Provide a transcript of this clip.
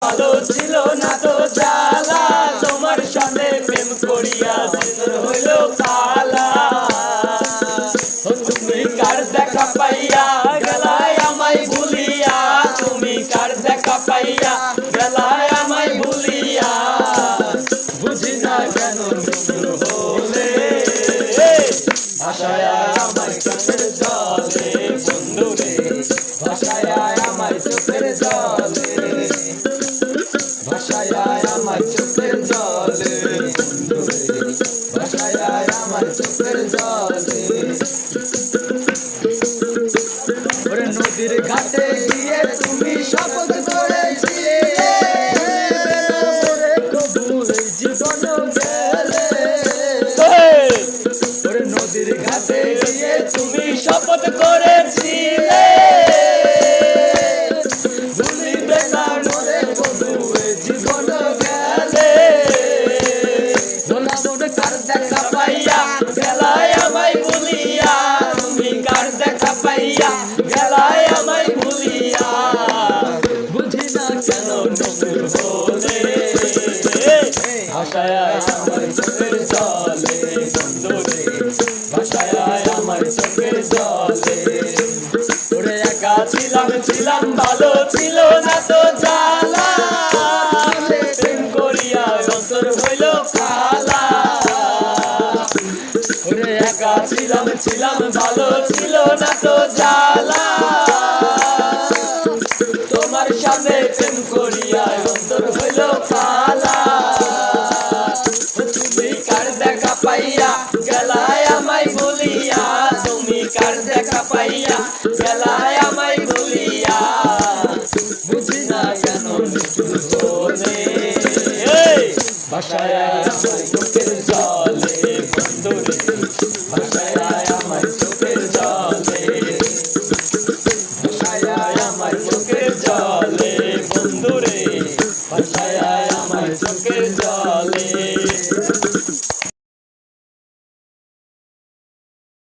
ভালো ছিল না তো জ্বালা, তোমার সাথে প্রেম করিয়া দিন হইল কালা। তুমি কার দেখা পাইয়া গেলায় আমায় ভুলিয়া, তুমি কার দেখা পাইয়া গেলায় আমায় ভুলিয়া। বুঝি না কেন হলে ভাষায় আমার চোখের জলে, বন্ধুরে ভাষায় আমার চোখের জলে, ভাষায় আমার চোখের জলে, ভাষায় আমার চোখের জলে। ওরে নদীর ঘাটে গিয়ে তুমি শপথ করেছিলে, জীবন গেলে। ওরে নদীর ঘাটে গিয়ে তুমি শপথ করেছিলে, ভুলিবে না মোরে বধু জীবন গেলে। ভোলা মন কার দেখা পাইয়া গেলায় আমায় ভুলিয়া, তুমি কার দেখা পাইয়া গেলায় আমায় ভুলিয়া। বুঝি না কেন নতুন বলে ভাষায় আমার চোখের জলে, বন্ধুরে ভাষায় আমার চোখের জলে। ওরে একা ছিলাম ছিলাম ভালো ছিল না তো জ্বালা, প্রেম করিয়া অন্তর হইল কালা। ওরে একা ছিলাম ছিলাম ভালো ছিল না তো জ্বালা, তোমার সাথে প্রেম করিয়া অন্তর হইল কালা। তুমি কার দেখা পাইয়া গেলায় আমায় ভুলিয়া, তুমি কার দেখা পাইয়া গেলায় আমায় ভুলিয়া। বুঝি না কেন নিষ্ঠুর বলে ভাষায় আমার চোখের জলে, বন্ধুরে ভাষায় আমার চোখের জলে, ভাষায় আমার চোখের জলে, বন্ধুরে ভাষায় আমার চোখের জলে।